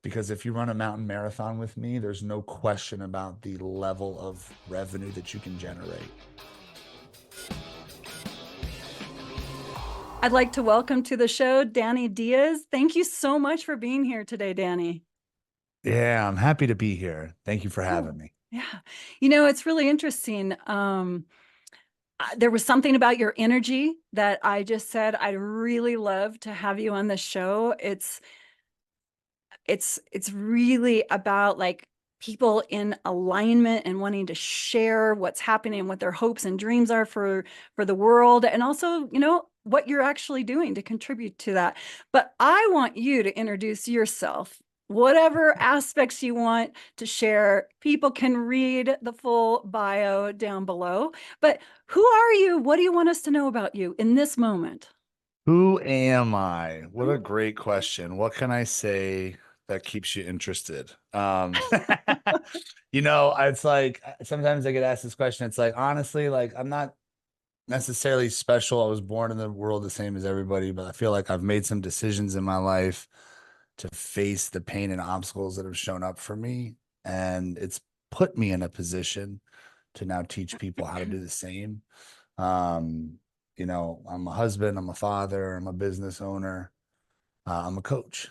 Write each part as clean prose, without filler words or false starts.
because if you run a mountain marathon with me, there's no question about the level of revenue that you can generate. I'd like to welcome to the show Danny Diaz. Thank you so much for being here today, Danny. Yeah, I'm happy to be here. Thank you for having Cool. me. Yeah. It's really interesting. There was something about your energy that I just said I'd really love to have you on the show. It's really about like people in alignment and wanting to share what's happening, what their hopes and dreams are for the world, and also, what you're actually doing to contribute to that. But I want you to introduce yourself. Whatever aspects you want to share, people can read the full bio down below. But who are you? What do you want us to know about you in this moment? Who am I? What a great question. What can I say that keeps you interested? It's like sometimes I get asked this question. It's like, honestly, like I'm not necessarily special. I was born in the world the same as everybody, but I feel like I've made some decisions in my life to face the pain and obstacles that have shown up for me. And it's put me in a position to now teach people how to do the same. Um, I'm a husband, I'm a father, I'm a business owner, I'm a coach.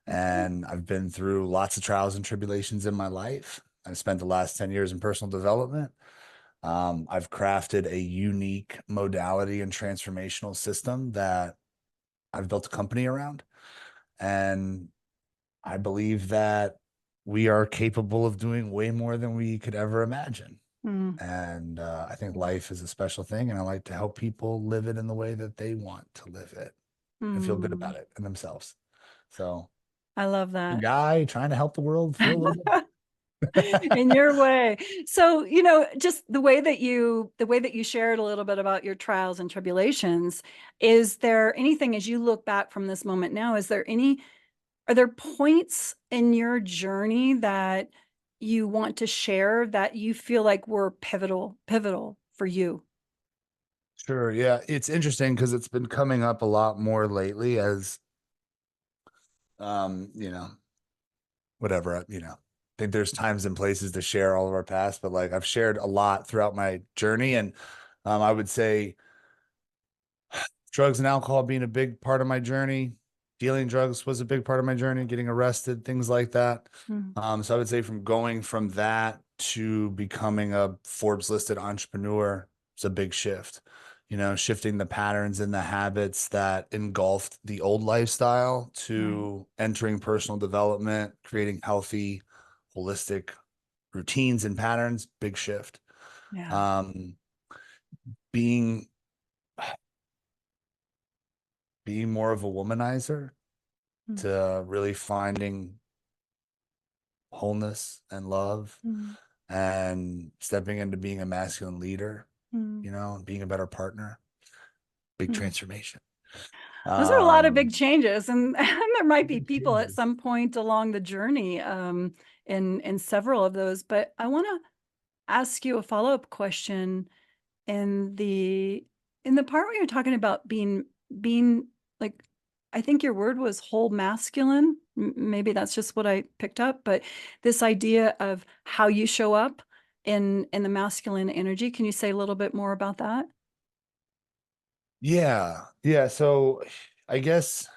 And I've been through lots of trials and tribulations in my life. I've spent the last 10 years in personal development. I've crafted a unique modality and transformational system that I've built a company around. And I believe that we are capable of doing way more than we could ever imagine. Mm. And I think life is a special thing, and I like to help people live it in the way that they want to live it and feel good about Mm. it and themselves. So, I love a that. guy trying to help the world feel a little better. In your way. So, just the way that you shared a little bit about your trials and tribulations, is there anything as you look back from this moment now, are there points in your journey that you want to share that you feel like were pivotal for you? Sure. Yeah. It's interesting because it's been coming up a lot more lately as, um, you know, whatever, I think there's times and places to share all of our past, but like I've shared a lot throughout my journey. And I would say drugs and alcohol being a big part of my journey. Dealing drugs was a big part of my journey, getting arrested, things like that. Mm. So I would say from going from that to becoming a Forbes listed entrepreneur, it's a big shift. Shifting the patterns and the habits that engulfed the old lifestyle Right. to entering personal development, creating healthy, holistic routines and patterns, big shift. Yeah. Um, being being more of a womanizer Mm. to really finding wholeness and love Mm. and stepping into being a masculine leader, Mm. being a better partner, big Mm. transformation. Those are a lot of Um, big changes, and, and there might be big people at changes. some point along the journey, in several of those. But I want to ask you a follow-up question in the part where you're talking about being like, I think your word was whole masculine. Maybe that's just what I picked up, but this idea of how you show up in the masculine energy. Can you say a little bit more about that? Yeah. Yeah. So I guess,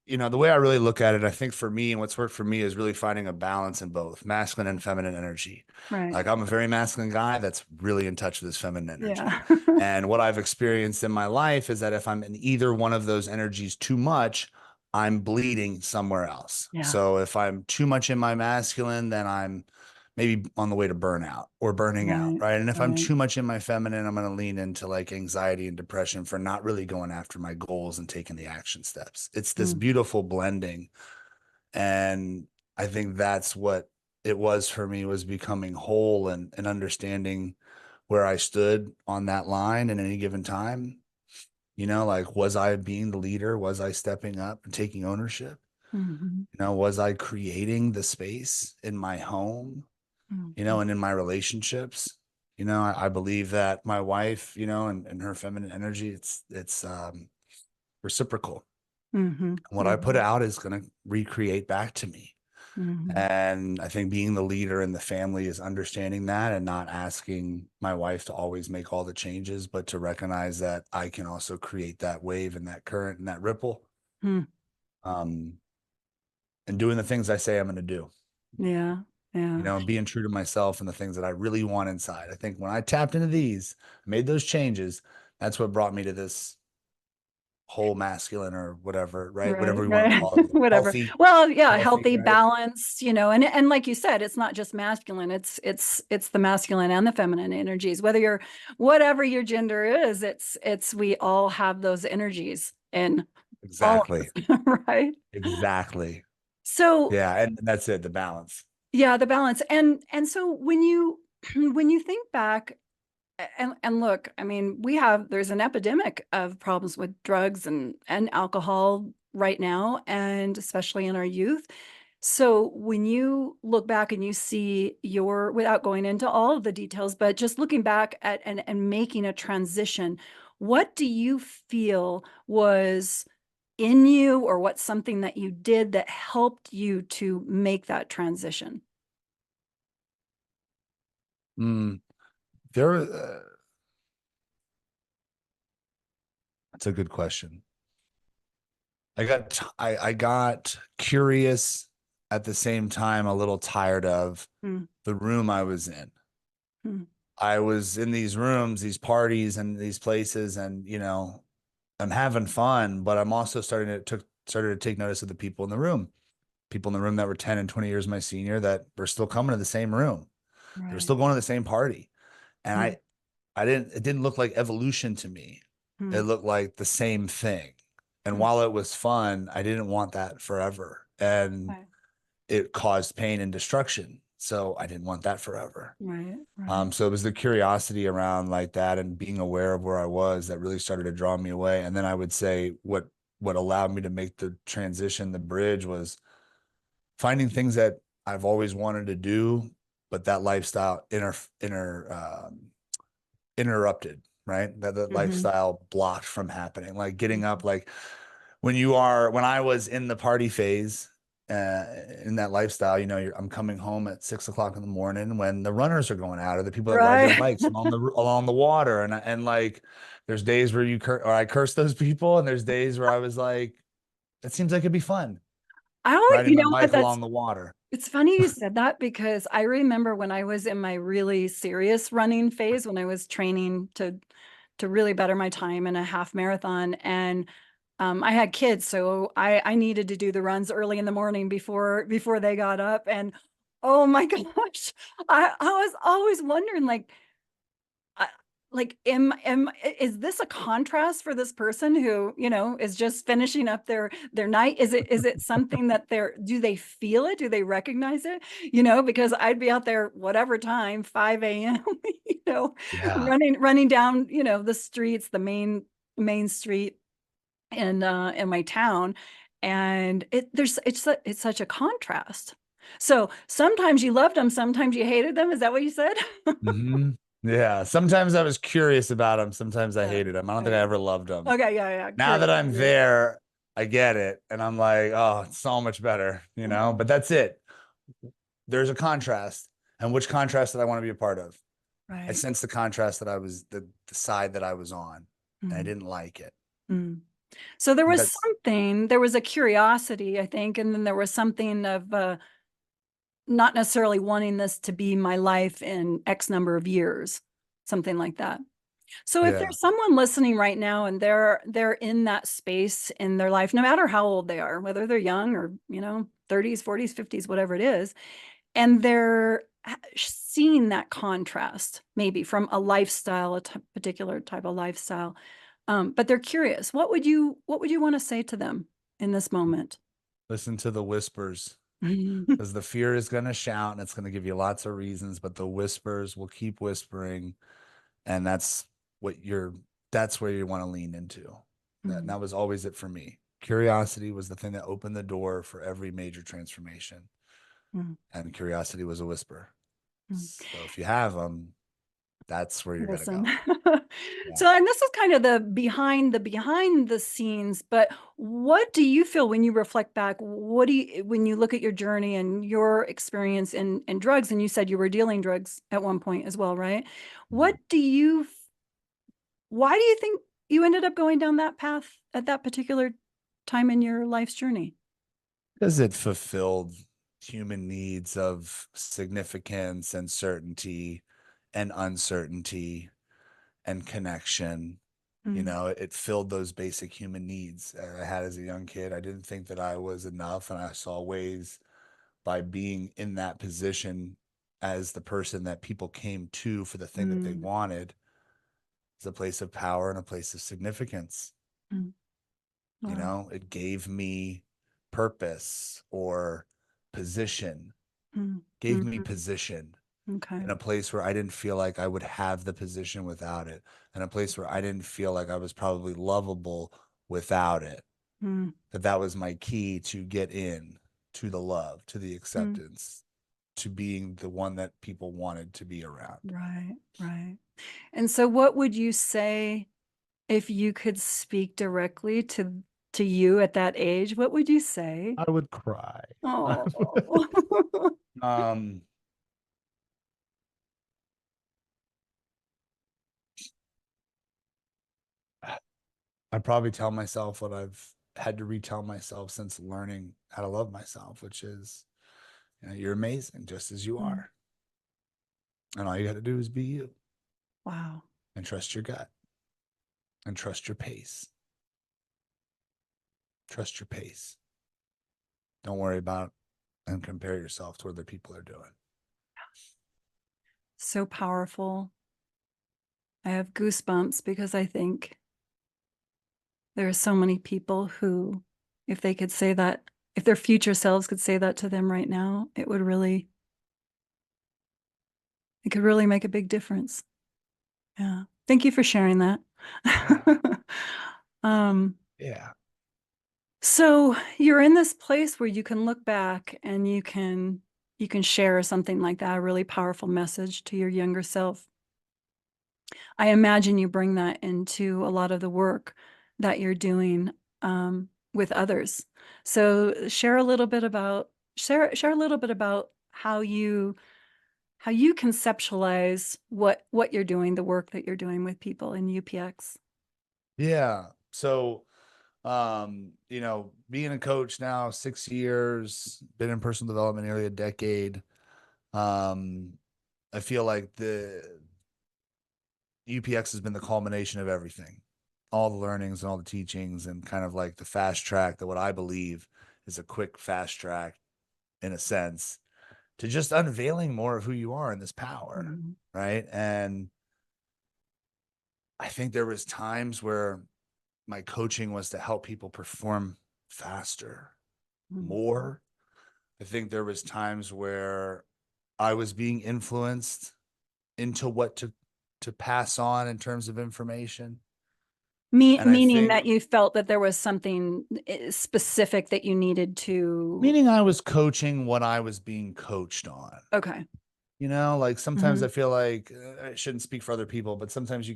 the way I really look at it, I think for me and what's worked for me is really finding a balance in both masculine and feminine energy. Right. Like I'm a very masculine guy that's really in touch with his feminine energy. Yeah. And what I've experienced in my life is that if I'm in either one of those energies too much, I'm bleeding somewhere else. Yeah. So if I'm too much in my masculine, then I'm maybe on the way to burnout or burning out, Right. right? And if I'm Right. too much in my feminine, I'm going to lean into like anxiety and depression for not really going after my goals and taking the action steps. It's this Mm. beautiful blending. And I think that's what it was for me, was becoming whole and understanding where I stood on that line in any given time. Like, was I being the leader? Was I stepping up and taking ownership? Mhm. Was I creating the space in my home, Mhm. and in my relationships? I believe that my wife, and her feminine energy, it's reciprocal. Mm-hmm. What I put Mm-hmm. out is going to recreate back to me. Mm-hmm. And I think being the leader in the family is understanding that and not asking my wife to always make all the changes, but to recognize that I can also create that wave and that current and that ripple. Mm. Um, and doing the things I say I'm going to do, Yeah. you Yeah. know, and being true to myself and the things that I really want inside. I think when I tapped into these, made those changes, that's what brought me to this whole masculine or whatever, right? Right, Whatever we want to right. call it. Whatever. Healthy, Well, yeah, healthy, healthy right? balance, and like you said, it's not just masculine, it's the masculine and the feminine energies. Whether you're whatever your gender is, it's we all have those energies in all of Exactly. us, right? Exactly. So, Yeah. And that's it, the balance. yeah, the balance. And so when you when you think back and look, I mean, there's an epidemic of problems with drugs and alcohol right now, and especially in our youth. So when you look back and you see without going into all of the details, but just looking back at and making a transition, what do you feel was in you, or what's something that you did that helped you to make that transition? Mm, there, that's a good question. I got curious at the same time, a little tired of Mm, the room I was in. mm, I was in these rooms, these parties, and these places, and you know, I'm having fun, but I'm also started to take notice of the people in the room. People in the room that were 10 and 20 years my senior that were still coming to the same room. They were right. still going to the same party. And Mm, it didn't look like evolution to me. It mm, looked like the same thing. And mm, while it was fun, I didn't want that forever. And right. it caused pain and destruction. So I didn't want that forever. Right, right. So it was the curiosity around like that and being aware of where I was that really started to draw me away. And then I would say what allowed me to make the transition, the bridge was finding things that I've always wanted to do, but that lifestyle interrupted, right? That Mhm, lifestyle blocked from happening. Like getting up, mhm. like when I was in the party phase, in that lifestyle, you know, I'm coming home at 6 o'clock in the morning when the runners are going out or the people that ride their Right. bikes along the water, and like there's days where or I curse those people, and there's days where I was like, it seems like it'd be fun I always, riding you my know what, bike that's along the water. it's funny you said that, because I remember when I was in my really serious running phase, when I was training to really better my time in a half marathon, and I had kids, so I needed to do the runs early in the morning before they got up, and oh my gosh, I was always wondering, I like, is this a contrast for this person who, is just finishing up their night? Is it something that do they feel it? Do they recognize it? Because I'd be out there whatever time, 5 a.m., you know, Yeah. running down, the streets, the main street in my town. And it's such a contrast. So sometimes you loved them, sometimes you hated them. Is that what you said? Hmm. Yeah. Sometimes I was curious about them. Sometimes I Yeah. hated them. I don't think I Okay. ever loved them. Okay, yeah, yeah. Now that Curious, I'm curious. there, I get it. And I'm like, oh, it's so much better, you know? But that's it. There's a contrast. And which contrast did I want to be a part of? I Right. sensed the contrast that I was the side that I was on, and I Mm, didn't like it. mm. So That's there was a curiosity, I think, and then there was something of not necessarily wanting this to be my life in X number of years, something like that. So if yeah. there's someone listening right now and they're in that space in their life, no matter how old they are, whether they're young or, 30s, 40s, 50s, whatever it is, and they're seeing that contrast maybe from a lifestyle, particular type of lifestyle, but they're curious, what would you want to say to them in this moment? Listen to the whispers because the fear is going to shout and it's going to give you lots of reasons, but the whispers will keep whispering. And what you're, that's where you want to lean into. That was always it for me. Curiosity was the thing that opened the door for every major transformation. And curiosity was a whisper. So if you have them, that's where you're going to Listen. go. Yeah. So, and this is kind of behind the scenes, but what do you feel when you reflect back? What do you, when you look at your journey and your experience in drugs, and you said you were dealing drugs at one point as well, right? What Mhm. do you, why do you think you ended up going down that path at that particular time in your life's journey? Because it fulfilled human needs of significance and certainty and uncertainty and connection. You Mm, know, it filled those basic human needs I had as a young kid. I didn't think that I was enough, and I saw ways by being in that position as the person that people came to for the thing that they mm, wanted as a place of power and a place of significance. mm. You Wow. know, it gave me purpose or position, Mm, gave me mhm. position Okay. in a place where I didn't feel like I would have the position without it, in a place where I didn't feel like I was probably lovable without it. Mm, That was my key to get in to the love, to the mm. acceptance, to being the one that people wanted to be around. Right, right. And so what would you say if you could speak directly to you at that age? What would you say? I would cry. Oh. um, I'd probably tell myself what I've had to retell myself since learning how to love myself, which is, you know, you're amazing just as you Mm, are. And all you got to do is be you wow. and trust your gut and trust your pace. Trust your pace. Don't worry about and compare yourself to what other people are doing. So powerful. I have goosebumps because I think there are so many people who, if they could say that, if their future selves could say that to them right now, it could really make a big difference. Yeah. Thank you for sharing that. Yeah. um, Yeah. so you're in this place where you can look back and you can share something like that, a really powerful message to your younger self. I imagine you bring that into a lot of the work that you're doing with others. So share a little bit about how you conceptualize what you're doing, the work that you're doing with people in UPX. Yeah. So, you know, being a coach now 6 years, been in personal development nearly a decade. Um, I feel like the UPX has been the culmination of everything, all the learnings and all the teachings, and kind of like the fast track that what I believe is a quick fast track in a sense to just unveiling more of who you are in this power. Mhm. Right. And I think there was times where my coaching was to help people perform faster, Mhm. more. I think there was times where I was being influenced into what to pass on in terms of information. And I Meaning think that you felt that there was something specific that you needed to. meaning I was coaching what I was being coached on. Okay. You know, like sometimes Hmm. I feel like I shouldn't speak for other people, but sometimes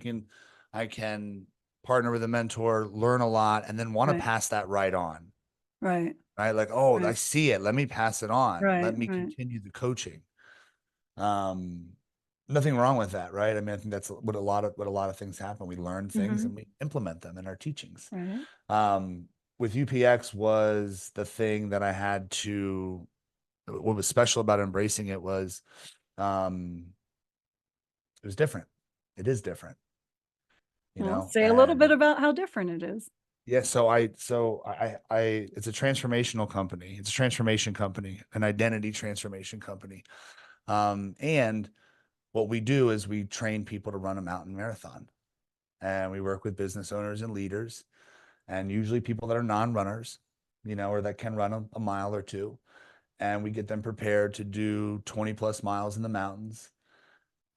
I can partner with a mentor, learn a lot, and then want to Right. pass that right on. Right. Right. Like, oh, I Right. see it. Let me pass it on. Right. Let me Right. continue the coaching. Um, Nothing wrong with that, right? I mean, I think that's what a lot of things happen. We learn things Hmm. and we implement them in our teachings. Right. Um, with UPX was the thing that I had to. What was special about embracing it was, um, it was different. It is different, you Well, know. say a little bit And about how different it is. yeah, it's a transformational company. It's a transformation company, an identity transformation company. And what we do is we train people to run a mountain marathon, and we work with business owners and leaders, and usually people that are non-runners, you know, or that can run a mile or two, and we get them prepared to do 20 plus miles in the mountains,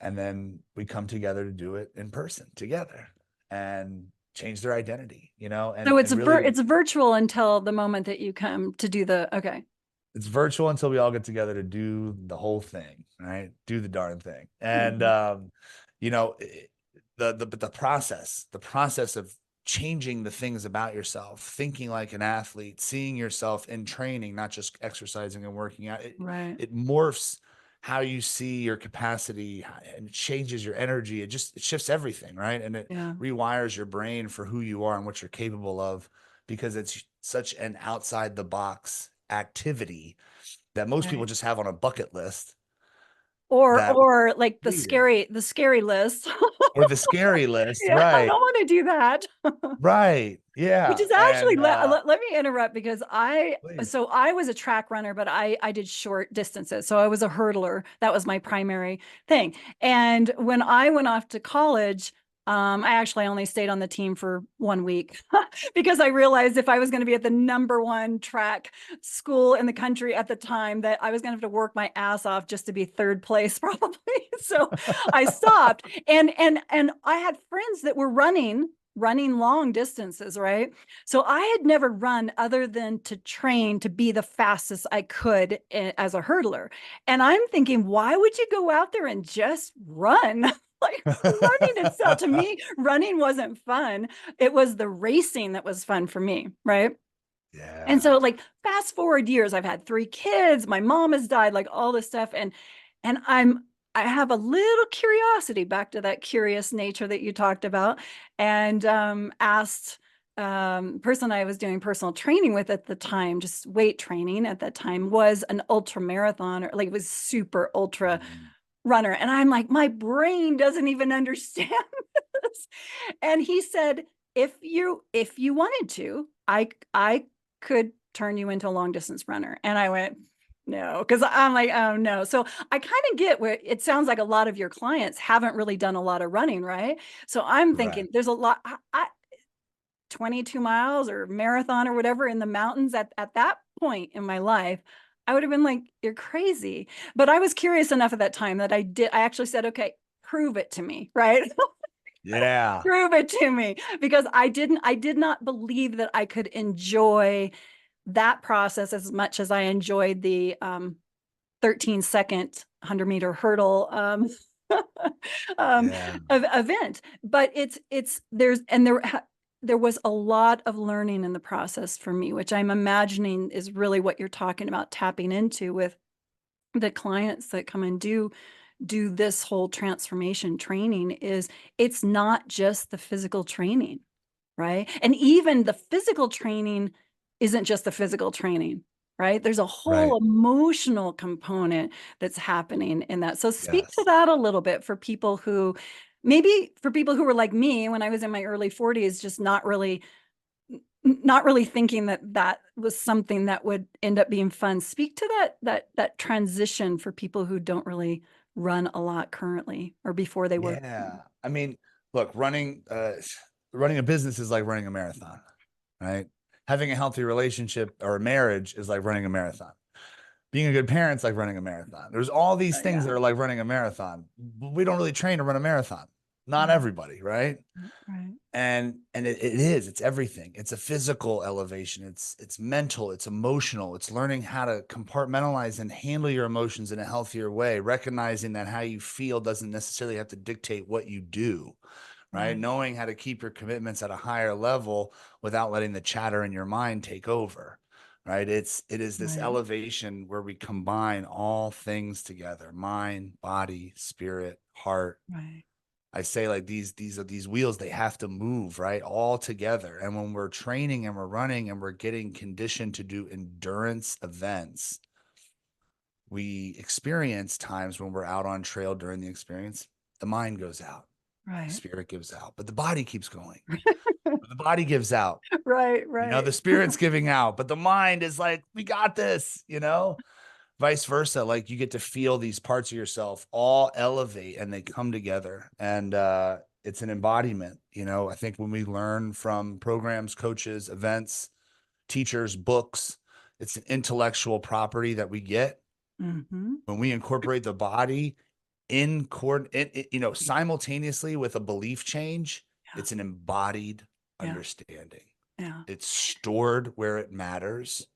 and then we come together to do it in person together and change their identity, you know, So and really it's virtual until the moment that you come to do the okay. it's virtual until we all get together to do the whole thing, right? Do the darn thing. And Mhm. you know, the process of changing the things about yourself, thinking like an athlete, seeing yourself in training, not just exercising and working out, Right. it morphs how you see your capacity, and it changes your energy. It shifts everything, right? And it Yeah. rewires your brain for who you are and what you're capable of, because it's such an outside the box activity that most people Right. just have on a bucket list that Or like completed. the scary list. Or the scary list, Yeah, I right? don't want to do that. Right. Which Yeah. is actually, And let me interrupt because please. I was a track runner, but I did short distances. So I was a hurdler. That was my primary thing. And when I went off to college, I actually only stayed on the team for 1 week because I realized if I was going to be at the number one track school in the country at the time, that I was going to have to work my ass off just to be third place, probably. So I stopped. And I had friends that were running long distances, right? So I had never run other than to train to be the fastest I could as a hurdler. And I'm thinking, why would you go out there and just run? Like running itself, to me, running wasn't fun. It was the racing that was fun for me, right? And so Yeah. like fast forward years, I've had 3 kids, my mom has died, like all this stuff. And I have a little curiosity, back to that curious nature that you talked about, and asked person I was doing personal training with at the time, just weight training at that time, was an ultra marathon, or like was super ultra Mm. runner. And I'm like, my brain doesn't even understand this. And he said, if you wanted to, I could turn you into a long distance runner. And I went, no, because I'm like, oh no. So I kind of get where it sounds like a lot of your clients haven't really done a lot of running, right? So I'm Right. thinking there's a lot. 22 miles or marathon or whatever in the mountains at that point in my life, I would have been like, you're crazy. But I was curious enough at that time that I actually said, okay, prove it to me, right? Yeah. Prove it to me, because I did not believe that I could enjoy that process as much as I enjoyed the 13-second 100-meter hurdle um, Yeah. event. But it's there's and there was a lot of learning in the process for me, which I'm imagining is really what you're talking about, tapping into with the clients that come and do this whole transformation training. Is it's not just the physical training, right? And even the physical training isn't just the physical training, right? There's a whole Right. emotional component that's happening in that. So speak to Yes. that a little bit for people who, maybe for people who were like me when I was in my early 40s, just not really thinking that that was something that would end up being fun. Speak to that transition for people who don't really run a lot currently or before they were. Yeah. I mean, look, running a business is like running a marathon, right? Having a healthy relationship or a marriage is like running a marathon. Being a good parent's like running a marathon. There's all these things Yeah. that are like running a marathon. We don't really train to run a marathon. Not Right. everybody, right? Right. And it's everything. It's a physical elevation, it's mental, it's emotional, it's learning how to compartmentalize and handle your emotions in a healthier way, recognizing that how you feel doesn't necessarily have to dictate what you do, right? Right. Knowing how to keep your commitments at a higher level without letting the chatter in your mind take over, right? It is this Right. elevation where we combine all things together: mind, body, spirit, heart. Right. I say, like, these are these wheels, they have to move, right, all together. And when we're training and we're running and we're getting conditioned to do endurance events, we experience times when we're out on trail during the experience, the mind goes out, the Right. spirit gives out, but the body keeps going. The body gives out, Right. the Right. spirit's giving out, but the mind is like, we got this. Vice versa, like, you get to feel these parts of yourself all elevate and they come together. And it's an embodiment. I think when we learn from programs, coaches, events, teachers, books, it's an intellectual property that we get Hmm. when we incorporate the body in simultaneously with a belief change. Yeah. It's an embodied Yeah. understanding. Yeah. It's stored where it matters,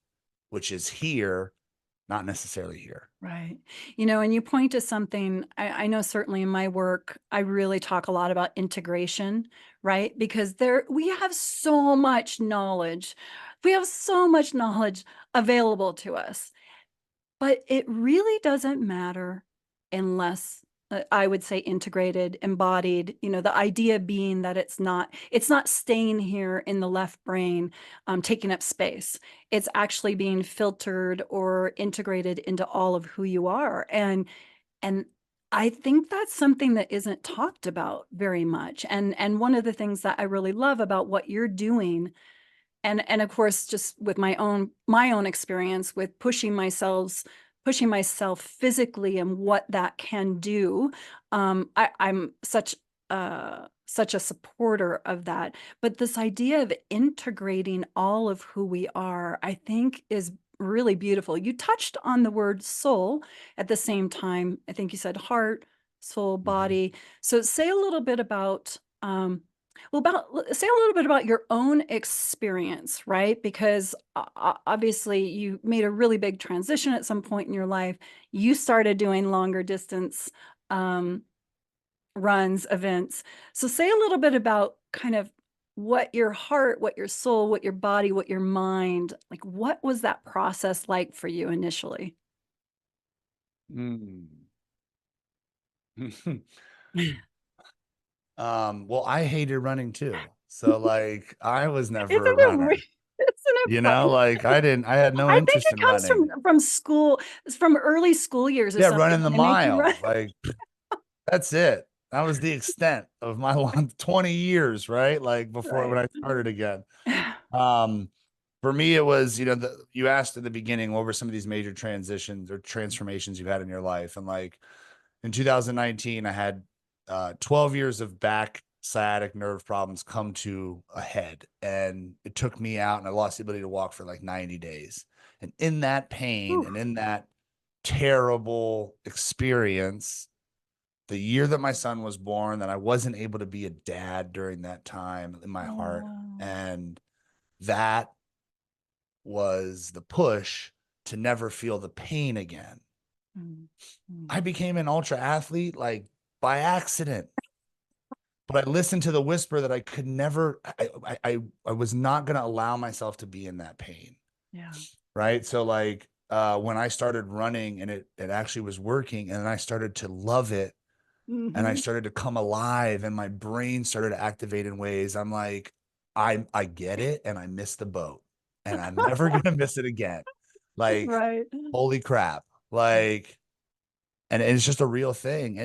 which is here, not necessarily here. Right. And you point to something, I know certainly in my work, I really talk a lot about integration, right? Because we have so much knowledge. We have so much knowledge available to us. But it really doesn't matter unless I would say integrated, embodied, the idea being that it's not staying here in the left brain, taking up space. It's actually being filtered or integrated into all of who you are. And I think that's something that isn't talked about very much. And one of the things that I really love about what you're doing, and of course just with my own experience with pushing myself physically and what that can do. I'm such a supporter of that, but this idea of integrating all of who we are, I think, is really beautiful. You touched on the word soul at the same time. I think you said heart, soul, Mhm. body. So say a little bit about say a little bit about your own experience, right? Because obviously you made a really big transition at some point in your life. You started doing longer distance um, runs, events. So say a little bit about kind of what your heart, what your soul, what your body, what your mind, like what was that process like for you initially? Mm. Well, I hated running too. So like I was Isn't never a it weird? runner. Isn't it funny? Like I had no I think interest it in comes running. from school, from early school years or Yeah, something running the when they make you run. mile. Like that's it. That was the extent of my long 20 years, right? Like before when Right. I started again. Um, for me, it was, you asked at the beginning, what were some of these major transitions or transformations you've had in your life? And like in 2019, I had 12 years of back sciatic nerve problems come to a head. And it took me out, and I lost the ability to walk for like 90 days. And in that pain Whew. and in that terrible experience, the year that my son was born, that I wasn't able to be a dad during that time in my heart. Oh, And that was the push to never feel the pain again. mm, I mm. became an ultra athlete like by accident, but I listened to the whisper that I could never, I was not going to allow myself to be in that pain. Yeah. Right. So like, when I started running and it actually was working and I started to love it and I Hmm. started to come alive and my brain started to activate in ways I'm like, I get it and I missed the boat and I'm never gonna miss it again. Like, Right. holy crap. Like, and it's just a real thing.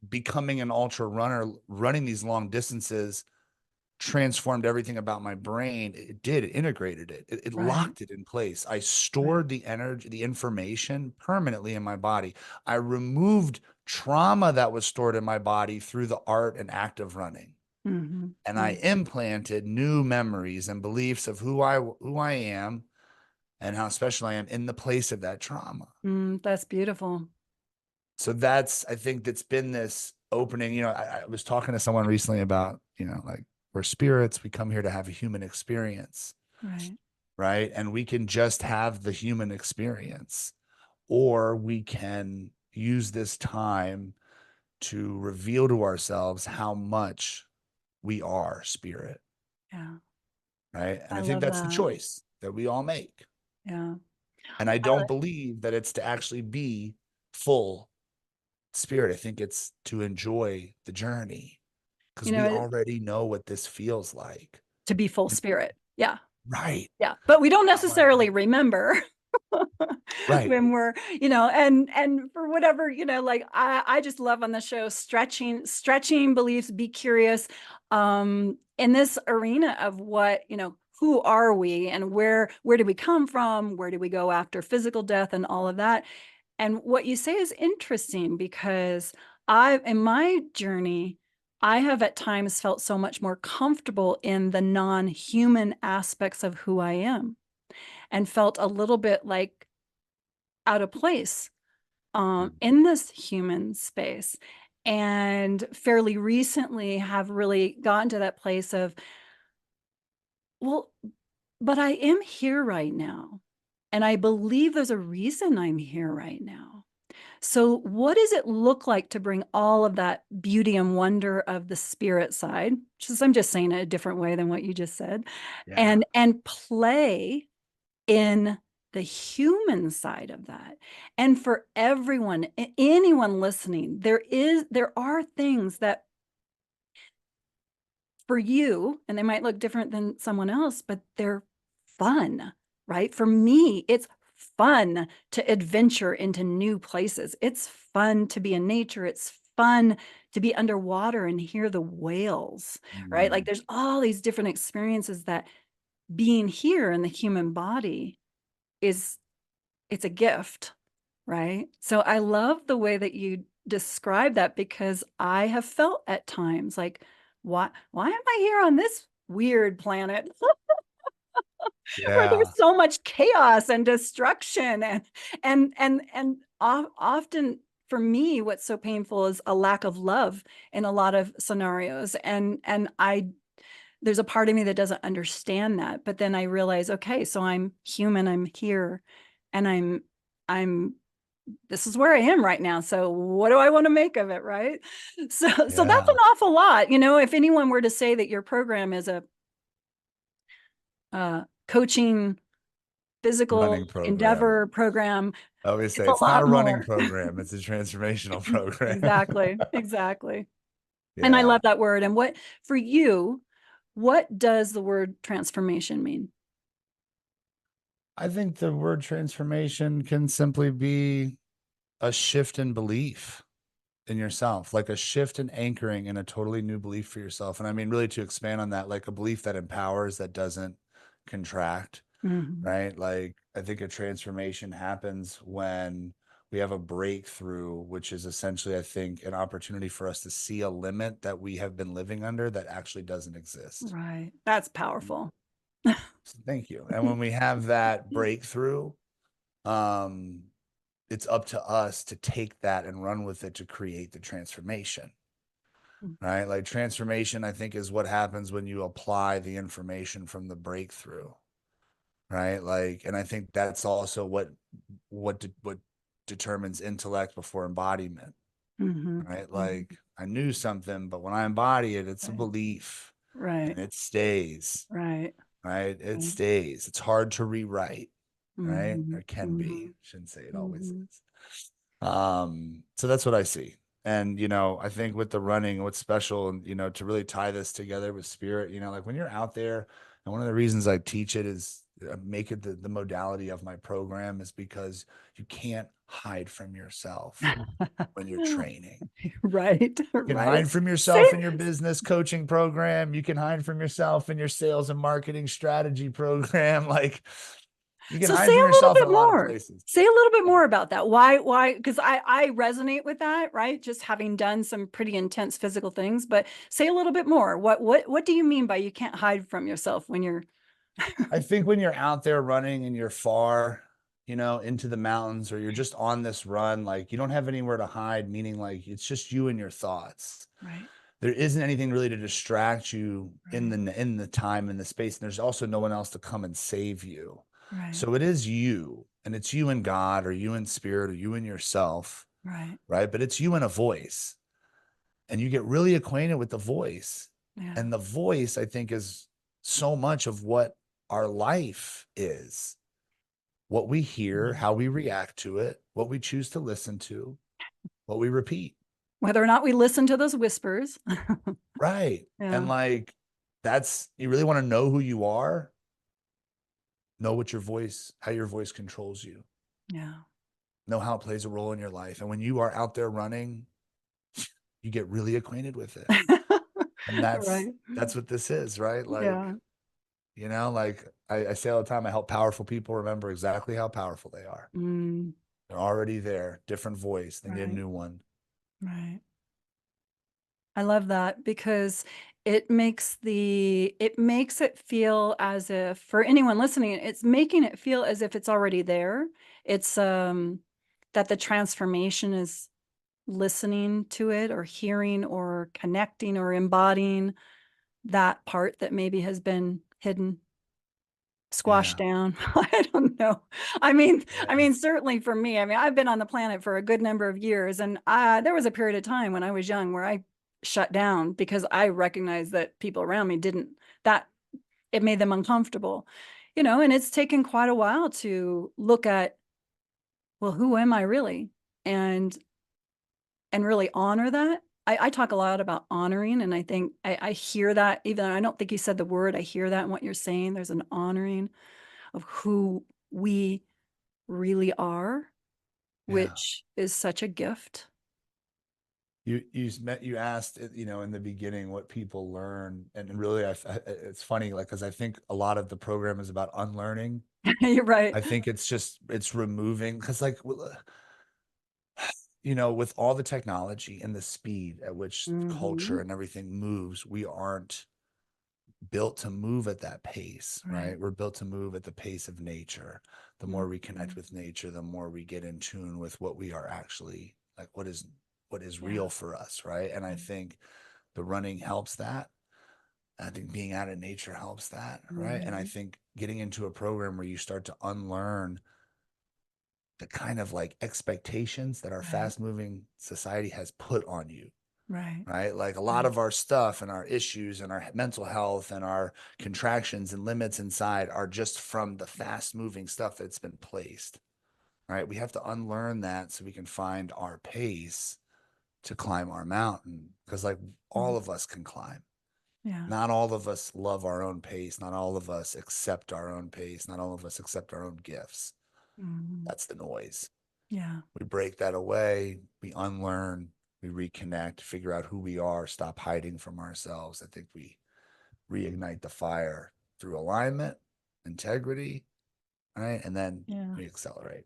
Becoming an ultra runner, running these long distances transformed everything about my brain. It did, it integrated it. It Right. locked it in place. I Right. stored the energy, the information permanently in my body. I removed trauma that was stored in my body through the art and act of running. Hmm. And I Hmm. implanted new memories and beliefs of who I am and how special I am in the place of that trauma. Mm, that's beautiful. So that's, I think that's been this opening. I was talking to someone recently about, like we're spirits, we come here to have a human experience, Right. right? And we can just have the human experience, or we can use this time to reveal to ourselves how much we are spirit, Yeah. right? And I I think love that's the that. choice that we all make. Yeah. And I I don't like, believe that it's to actually be full spirit. I think it's to enjoy the journey because we it, already know what this feels like. to be full spirit. Yeah. Right. Yeah. But we don't I'm like, necessarily remember right. when we're, and for whatever, like I just love on the show stretching beliefs, be curious, in this arena of what, who are we and where do we come from? Where do we go after physical death and all of that? And what you say is interesting because in my journey, I have at times felt so much more comfortable in the non-human aspects of who I am and felt a little bit like out of place Mm. in this human space. And fairly recently have really gotten to that place of, well, but I am here right now. And I believe there's a reason I'm here right now. So, what does it look like to bring all of that beauty and wonder of the spirit side, just I'm just saying it a different way than what you just said, Yeah. and play in the human side of that? And for everyone, anyone listening, there are things that for you, and they might look different than someone else, but they're fun, right? For me, it's fun to adventure into new places. It's fun to be in nature. It's fun to be underwater and hear the whales, right? Like Mm. there's all these different experiences that being here in the human body is it's a gift, right? So I love the way that you describe that because I have felt at times like, why am I here on this weird planet where Yeah. there's so much chaos and destruction and often for me what's so painful is a lack of love in a lot of scenarios and I there's a part of me that doesn't understand that, but then I realize, okay, so I'm human, I'm here, and I'm this is where I am right now. So what do I want to make of it, right? So that's an Yeah. awful lot. If anyone were to say that your program is a coaching physical Running program. endeavor program, I always it's say a it's not lot a running more. program, it's a transformational program. Exactly, exactly. And I love Yeah. that word. And what for you, what does the word transformation mean? I think the word transformation can simply be a shift in belief in yourself, like a shift in anchoring in a totally new belief for yourself. And I mean, really to expand on that, like a belief that empowers, that doesn't contract, Mhm. right? Like I think a transformation happens when we have a breakthrough, which is essentially, I think, an opportunity for us to see a limit that we have been living under that actually doesn't exist. Right. That's powerful. So thank you. And when we have that breakthrough, um, it's up to us to take that and run with it to create the transformation, right? Like transformation, I think, is what happens when you apply the information from the breakthrough, right? Like, and I think that's also what determines intellect before embodiment, Mhm. right? Mhm. Like I knew something, but when I embody it, it's a Right. belief Right. and it stays, Right. right? It Right. stays. It's hard to rewrite, right? Mhm. Or can be. Mhm. Shouldn't say it always Mhm. is. So that's what I see. And I think with the running, what's special, and to really tie this together with spirit, like when you're out there, and one of the reasons I teach it is make it the modality of my program is because you can't hide from yourself when you're training. Right. You can Right. hide from Say yourself in your business coaching program. You can hide from yourself in your sales and marketing strategy program. Like you can so say hide from a little yourself in bit a lot of more. places. Say a little bit more about that. Why? Because I resonate with that, right? Just having done some pretty intense physical things, but say a little bit more. What do you mean by you can't hide from yourself when you're I think when you're out there running and you're far, into the mountains or you're just on this run, like you don't have anywhere to hide, meaning like it's just you and your thoughts. right, There isn't anything really to distract you in right, the time and the space. And there's also no one else to come and save you. right, So it is you, and it's you and God or you and spirit or you and yourself, right. right? But it's you and a voice. And you get really acquainted with the voice. Yeah. And the voice, I think, is so much of what our life is, what we hear, Mhm. how we react to it, what we choose to listen to, what we repeat. Whether or not we listen to those whispers. Right. And Yeah. like, you really want to know who you are, know what how your voice controls you, Yeah. know how it plays a role in your life. And when you are out there running, you get really acquainted with it. And Right. that's what this is, right? Like, Yeah. like I say all the time, I help powerful people remember exactly how powerful they are. Mm, They're already there, different voice, they need a right. new one. Right. I love that because it makes it feel as if for anyone listening, it's making it feel as if it's already there. It's that the transformation is listening to it or hearing or connecting or embodying that part that maybe has been hidden. squashed Yeah. down. I don't know. I mean, Yeah. certainly for me, I mean, I've been on the planet for a good number of years, and there was a period of time when I was young where I shut down because I recognized that people around me didn't, that it made them uncomfortable, and it's taken quite a while to look at, well, who am I really? And really honor that. I talk a lot about honoring, and I think I hear that, even though I don't think you said the word, I hear that in what you're saying. There's an honoring of who we really are, Yeah. which is such a gift. You asked in the beginning what people learn, and really it's funny, like, because I think a lot of the program is about unlearning. You're right. I think it's removing, because like with all the technology and the speed at which culture Hmm. and everything moves, we aren't built to move at that pace, Right. right? We're built to move at the pace of nature. The more we connect Mhm. with nature, the more we get in tune with what we are actually like, what is Yeah. real for us, right? And I think the running helps that. I think being out in nature helps that, right? And I Hmm. think getting into a program where you start to unlearn the kind of like expectations that our Right. fast moving society has put on you, Right. right? Like a lot Right. of our stuff and our issues and our mental health and our contractions and limits inside are just from the fast moving stuff that's been placed, right? We have to unlearn that so we can find our pace to climb our mountain, because like all Mm. of us can climb. Yeah. Not all of us love our own pace. Not all of us accept our own pace. Not all of us accept our own gifts. Hmm. That's the noise. Yeah. We break that away. We unlearn. We reconnect, figure out who we are, stop hiding from ourselves. I think we reignite the fire through alignment, integrity, right? And then Yeah. we accelerate.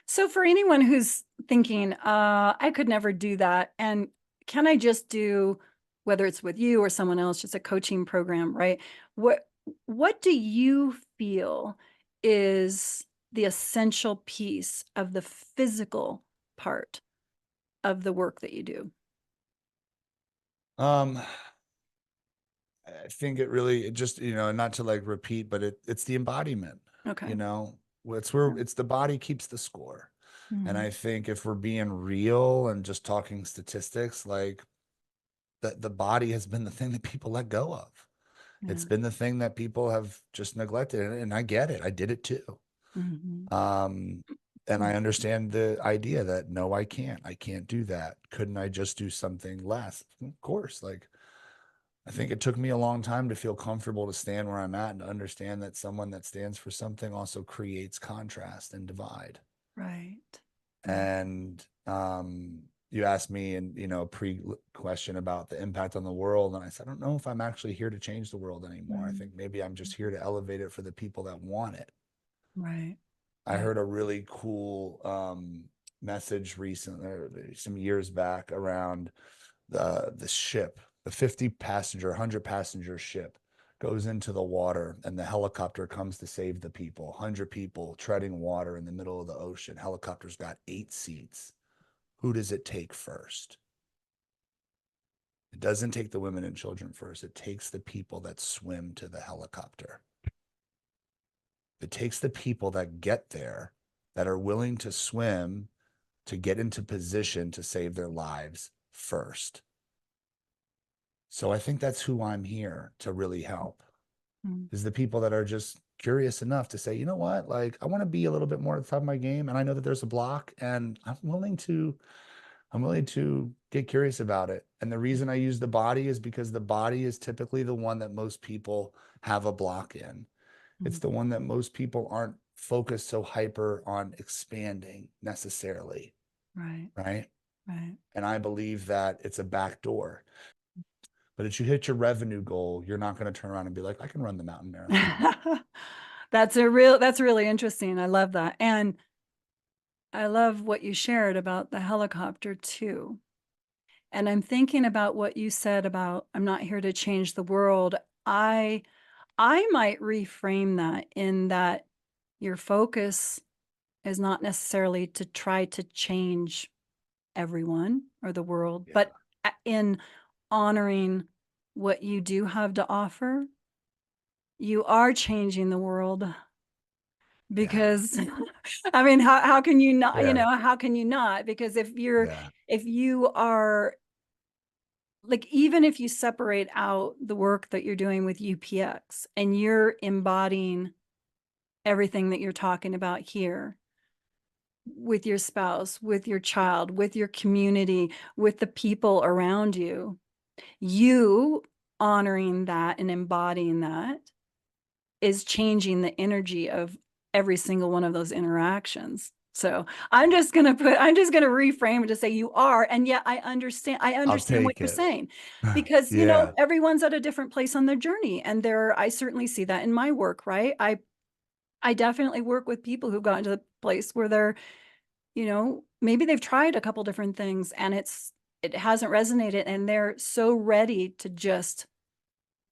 So for anyone who's thinking, I could never do that, and can I just do, whether it's with you or someone else, just a coaching program, right? What what do you feel is the essential piece of the physical part of the work that you do? Um, I think it just, not to like repeat, but it's the embodiment, Okay. you know, it's where Yeah. it's the body keeps the score. And Mhm. I think if we're being real and just talking statistics, like the body has been the thing that people let go of. It's Yeah. been the thing that people have just neglected. And I get it. I did it too. Mhm. Um, and I understand the idea that no, I can't. I can't do that. Couldn't I just do something less? Of course. Like, I think it took me a long time to feel comfortable to stand where I'm at and to understand that someone that stands for something also creates contrast and divide. Right. Right. And you asked me in pre question about the impact on the world, and I said I don't know if I'm actually here to change the world anymore. I Mhm. think maybe I'm just here to elevate it for the people that want it. Right. I Right. heard a really cool message recently, some years back, around the ship, the 50 passenger, 100 passenger ship goes into the water, and the helicopter comes to save the people. 100 people treading water in the middle of the ocean. Helicopter's got 8 seats. Who does it take first? It doesn't take the women and children first. It takes the people that swim to the helicopter. It takes the people that get there, that are willing to swim to get into position to save their lives first. So I think that's who I'm here to really help, Mm. is the people that are just curious enough to say, you know what, like I want to be a little bit more at the top of my game. And I know that there's a block, and I'm willing to get curious about it. And the reason I use the body is because the body is typically the one that most people have a block in. It's Mm. the one that most people aren't focused so hyper on expanding necessarily, Right. right? Right. And I believe that it's a back door. But if you hit your revenue goal, you're not going to turn around and be like, I can run the mountain marathon. That's really interesting. I love that. And I love what you shared about the helicopter too. And I'm thinking about what you said about I'm not here to change the world. I I might reframe that in that your focus is not necessarily to try to change everyone or the world, Yeah. but in honoring what you do have to offer, You are changing the world Yeah. because I mean, how can you not, Yeah. how can you not? Because Yeah. if you are like, even if you separate out the work that you're doing with UPX and you're embodying everything that you're talking about here with your spouse, with your child, with your community, with the people around you, you honoring that and embodying that is changing the energy of every single one of those interactions. So I'm just gonna reframe it to say you are, and yet I I'll understand what take you're it. saying, because Yeah. everyone's at a different place on their journey, and I certainly see that in my work, right? I definitely work with people who've gotten to the place where they're, maybe they've tried a couple different things and it hasn't resonated, and they're so ready to just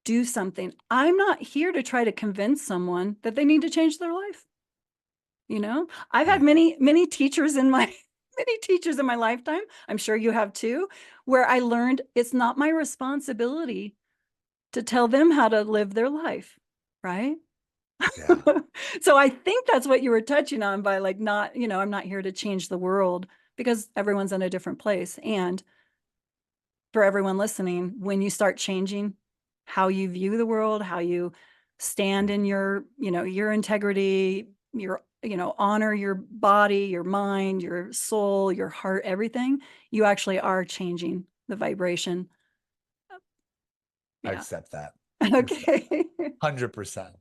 do something. I'm not here to try to convince someone that they need to change their life. I've had Right. many teachers in my many teachers in my lifetime. I'm sure you have too, where I learned it's not my responsibility to tell them how to live their life, right? Yeah. So I think that's what you were touching on by like not, I'm not here to change the world, because everyone's in a different place. And for everyone listening, when you start changing how you view the world, how you stand in your integrity, honor your body, your mind, your soul, your heart, everything, you actually are changing the vibration. I Yeah. accept that. Okay. 100%.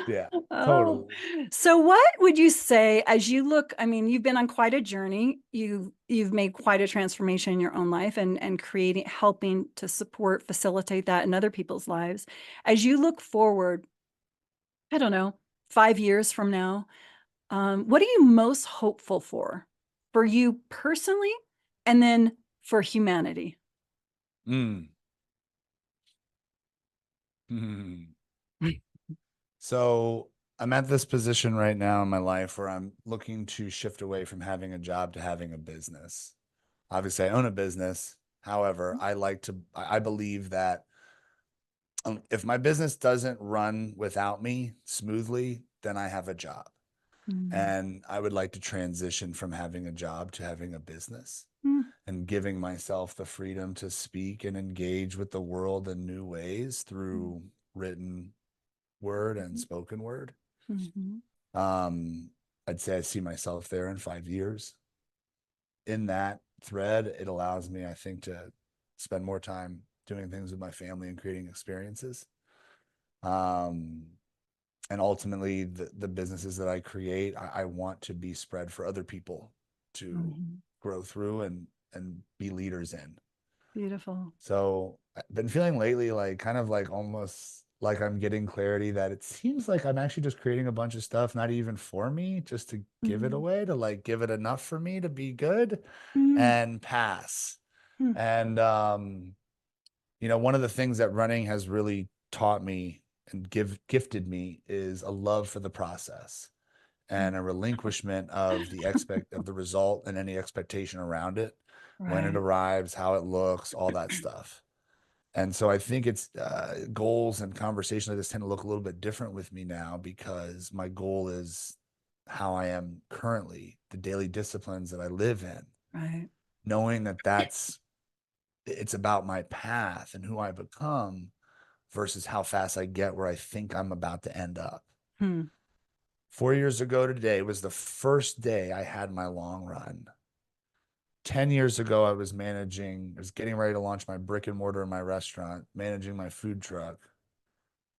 Yeah, Oh, totally. so what would you say as you look, I mean, you've been on quite a journey. You've made quite a transformation in your own life, and creating, helping to support, facilitate that in other people's lives. As you look forward, I don't know, 5 years from now, what are you most hopeful for you personally, and then for humanity? Mm. Mhm. So I'm at this position right now in my life where I'm looking to shift away from having a job to having a business. Obviously, I own a business. However, I believe that if my business doesn't run without me smoothly, then I have a job. Mm, And I would like to transition from having a job to having a business mm, and giving myself the freedom to speak and engage with the world in new ways through written word and mm, spoken word. mhm, Um, I'd say I see myself there in 5 years. In that thread, it allows me, I think, to spend more time doing things with my family and creating experiences. Um, and ultimately, the businesses that I create, I want to be spread for other people to mhm. grow through and be leaders in. Beautiful. So I've been feeling lately like kind of like almost like I'm getting clarity that it seems like I'm actually just creating a bunch of stuff, not even for me, just to give it Mm, away, to like give it enough for me to be good mm, and pass. mm, And one of the things that running has really taught me and gifted me is a love for the process mm. and a relinquishment of the result and any expectation around it, when it Right. arrives, how it looks, all that stuff. And so I think it's goals and conversations like this tend to look a little bit different with me now, because my goal is how I am currently, the daily disciplines that I live in, Right. knowing that it's about my path and who I become versus how fast I get where I think I'm about to end up. Hmm. 4 years ago today was the first day I had my long run. 10 years ago, I was getting ready to launch my brick and mortar in my restaurant, managing my food truck,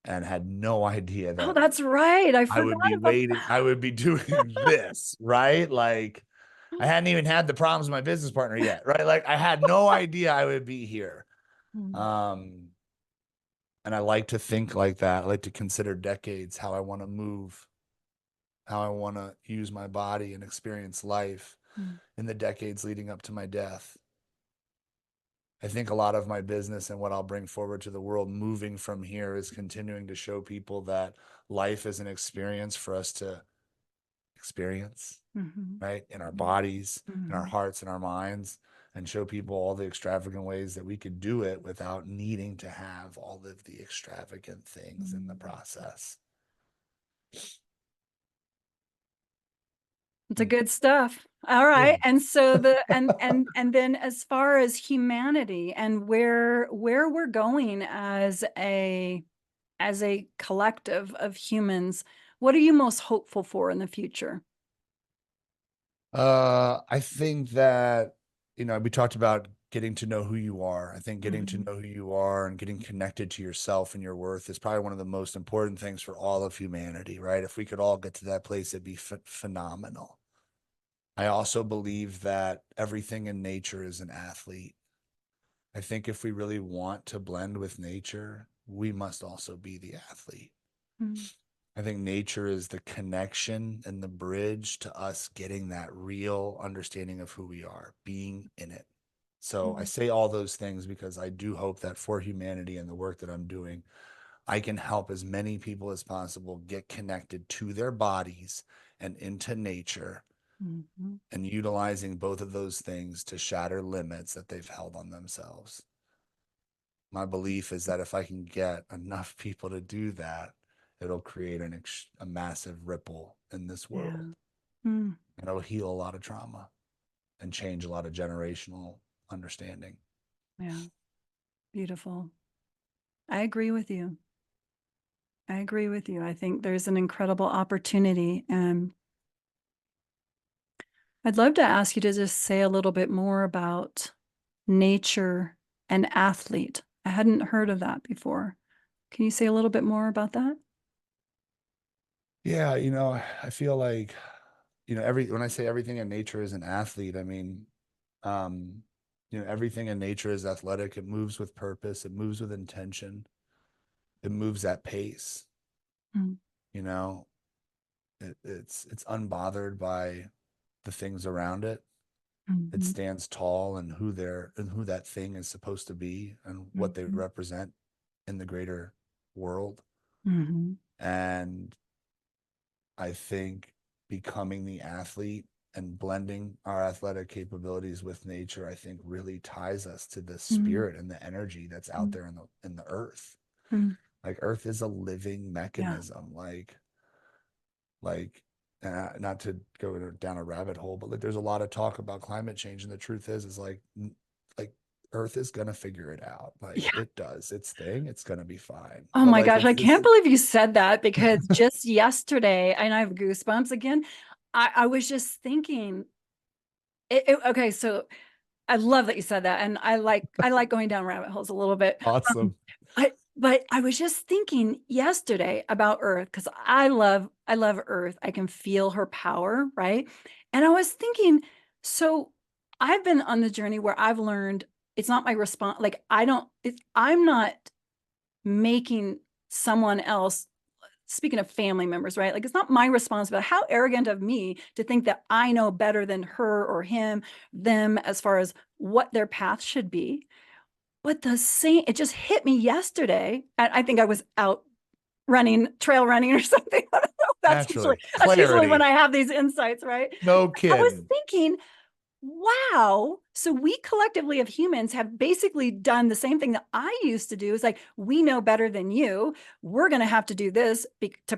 and had no idea Oh, that that's right. I I forgot would be about waiting, I would be doing this, right? Like I hadn't even had the problems with my business partner yet, right? Like I had no idea I would be here. that. Um, and I like to think like that. I like to consider decades, how I want to move, how I want to use my body and experience life Mm, in the decades leading up to my death. I think a lot of my business and what I'll bring forward to the world moving from here is continuing to show people that life is an experience for us to experience, mhm, right? In our mhm, bodies, in our mhm, hearts, in our minds, and show people all the extravagant ways that we could do it without needing to have all of the extravagant things in the process. It's a good stuff. All right. Good. And so and then as far as humanity and where we're going as a collective of humans, what are you most hopeful for in the future? I think that, we talked about getting to know who you are. I think getting to Mhm. know who you are and getting connected to yourself and your worth is probably one of the most important things for all of humanity, right? If we could all get to that place, it'd be phenomenal. I also believe that everything in nature is an athlete. I think if we really want to blend with nature, we must also be the athlete. Mm, I think nature is the connection and the bridge to us getting that real understanding of who we are, being in it. So I mm, say all those things because I do hope that for humanity and the work that I'm doing, I can help as many people as possible get connected to their bodies and into nature mhm. and utilizing both of those things to shatter limits that they've held on themselves. My belief is that if I can get enough people to do that, it'll create a massive ripple in this Yeah. world, Mm, and it'll heal a lot of trauma and change a lot of generational understanding. yeah. Beautiful. I agree with you. I agree with you. I think there's an incredible opportunity. And I'd love to ask you to just say a little bit more about nature and athlete. I hadn't heard of that before. Can you say a little bit more about that? Yeah, I feel like, every when I say everything in nature is an athlete, I mean, um, everything in nature is athletic. It moves with purpose, it moves with intention, it moves at pace, Mm, you know, it's unbothered by the things around it. It mhm, stands tall and who that thing is supposed to be and what they mhm, represent in the greater world. mhm, And I think becoming the athlete and blending our athletic capabilities with nature, I think really ties us to the mhm, spirit and the energy that's out mhm, there in the earth. mhm. Like earth is a living Yeah. mechanism. Like not to go down a rabbit hole, but like there's a lot of talk about climate change, and the truth is like Earth is gonna figure it out. Like Yeah. it does its thing. It's gonna be fine. Oh But my like gosh, I it's this. can't believe you said that because just yesterday, and I have goosebumps again. I was just thinking, okay, so I love that you said that, and I like going down rabbit holes a little bit. Um, Awesome. but I was just thinking yesterday about Earth because I love Earth. I can feel her power, right? And I was thinking, so I've been on the journey where I've learned it's not my response. Like I'm not making someone else, speaking of family members, right? Like it's not my responsibility. How arrogant of me to think that I know better than her or him, them, as far as what their path should be. But the same, it just hit me yesterday. And I think I was out running, trail running or something. Naturally. That's usually when Clarity. I have these insights, right? No I was kidding. thinking, wow. So we collectively of humans have basically done the same thing that I used to do. It's like, we know better than you. We're going to have to do this to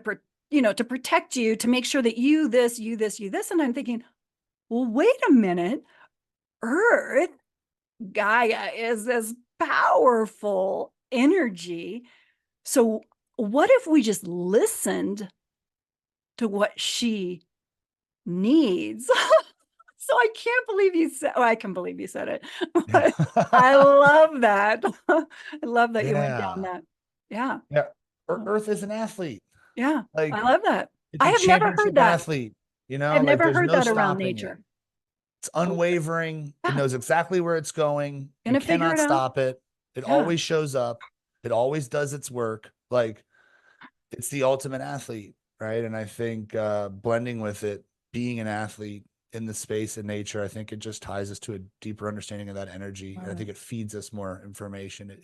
protect you, to make sure that you this. And I'm thinking, well, wait a minute. Earth, Gaia is this powerful energy. So what if we just listened to what she needs? So I can't believe you said, oh, I can believe you said it. But I love that. I love that you went down Yeah. that. Yeah. Yeah. Oh, Earth is an athlete. yeah. I Like love that. it's I a have never heard championship that. athlete, I've like never there's heard no that around stopping it. nature. It's I love it. unwavering. It Yeah. knows exactly where it's going. You Gonna figure cannot it out. stop it. It Yeah. always shows up. It always does its work. Like it's the ultimate athlete, right? And I think blending with it, being an athlete in the space and nature, I think it just ties us to a deeper understanding of that energy. And Love I it. think it feeds us more information.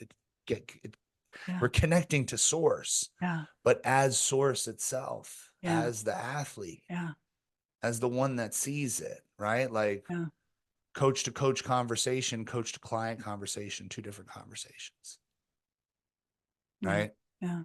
Yeah. We're connecting to source, Yeah. but as source itself, Yeah. as the athlete, Yeah. as the one that sees it, right? Like Yeah. coach to coach conversation, coach to client conversation, two different conversations, Yeah. right? Yeah.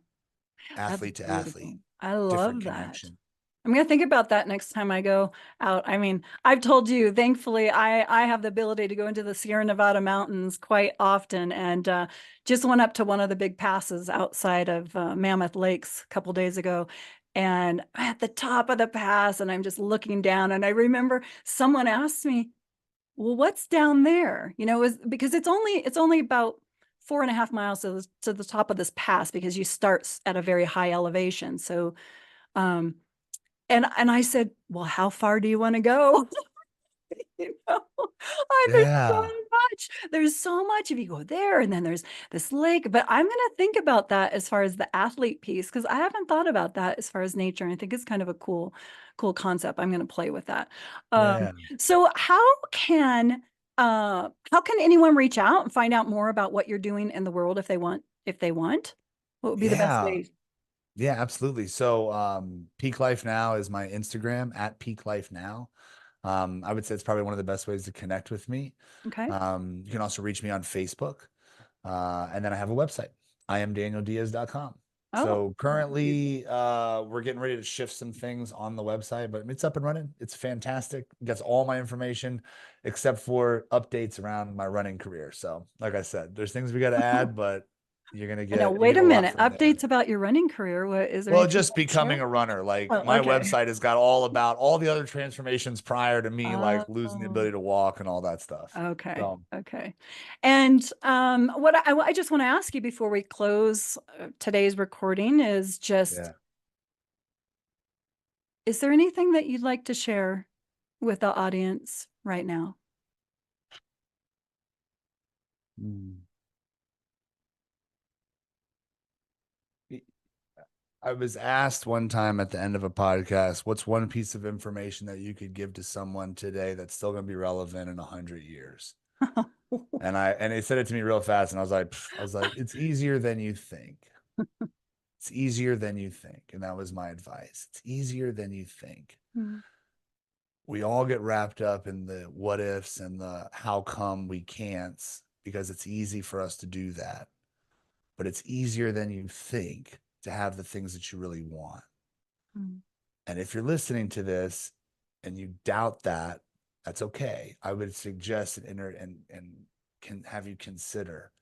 That's Athlete to beautiful. athlete, I different love that. connection. I'm gonna think about that next time I go out. I mean, I've told you, thankfully, I have the ability to go into the Sierra Nevada mountains quite often, and just went up to one of the big passes outside of Mammoth Lakes a couple days ago, and at the top of the pass, and I'm just looking down, and I remember someone asked me, "Well, what's down there?" You know, is because it's only about 4.5 miles to the top of this pass because you start at a very high elevation. So, um, and I said, "Well, how far do you wanna go?" You know? There's so Yeah. much. There's so much if you go there, and then there's this lake, but I'm gonna think about that as far as the athlete piece, because I haven't thought about that as far as nature, and I think it's kind of a cool concept. I'm gonna play with that. Yeah. So how can anyone reach out and find out more about what you're doing in the world if they want? What would be the best Yeah. way? Yeah, absolutely. So Peak Life Now is my Instagram at Peak Life Now. I would say it's probably one of the best ways to connect with me. Okay. You can also reach me on Facebook. And then I have a website, iamdanieldiaz.com. Oh, So currently, we're getting ready to shift some things on the website, but it's up and running. It's fantastic. It gets all my information except for updates around my running career. So, like I said, there's things we got to add, but now you wait get a a lot minute. from there. Updates about your running career. What is there Well, anything you just want to share? becoming a runner. Like Oh, my okay. website has got all about all the other transformations prior to me, like losing the Oh, ability to walk and all that stuff. okay. So, Okay. And what I just want to ask you before we close today's recording is just, yeah. is there anything that you'd like to share with the audience right now? Mm. I was asked one time at the end of a podcast, what's one piece of information that you could give to someone today that's still going to be relevant in 100 years? And they said it to me real fast, and I was like, it's easier than you think. It's easier than you think, and that was my advice. It's easier than you think. Mm, We all get wrapped up in the what ifs and the how come we can't because it's easy for us to do that. But it's easier than you think to have the things that you really want. mm, And if you're listening to this and you doubt that, that's okay. I would suggest and can have you consider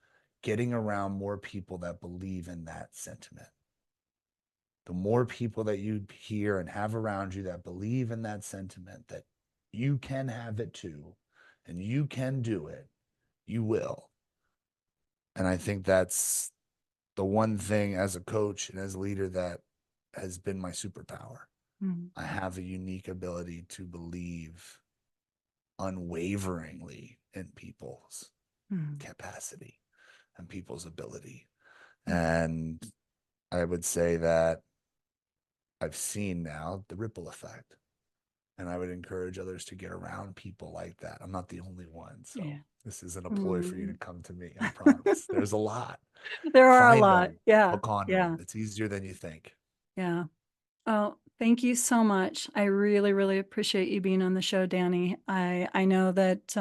getting around more people that believe in that sentiment. The more people that you hear and have around you that believe in that sentiment, that you can have it too, and you can do it, you will. And I think that's the one thing as a coach and as a leader that has been my superpower. mm, I have a unique ability to believe unwaveringly in people's mm, capacity and people's ability. mm. And I would say that I've seen now the ripple effect. And I would encourage others to get around people like that. I'm not the only one. So Yeah. this isn't a ploy for you to Mm. come to me. I promise. There's a lot. There are a Find lot. them, Yeah. hook on them. Yeah. It's easier than you think. Yeah. Oh, thank you so much. I really, really appreciate you being on the show, Danny. I know that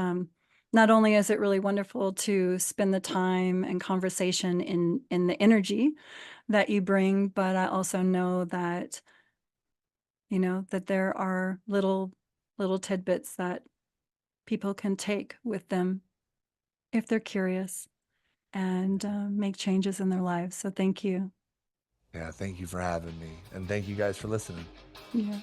not only is it really wonderful to spend the time and conversation in the energy that you bring, but I also know that, you know, that there are little tidbits that people can take with them if they're curious and make changes in their lives. So thank you. Yeah. Thank you for having me. And thank you guys for listening. Yeah.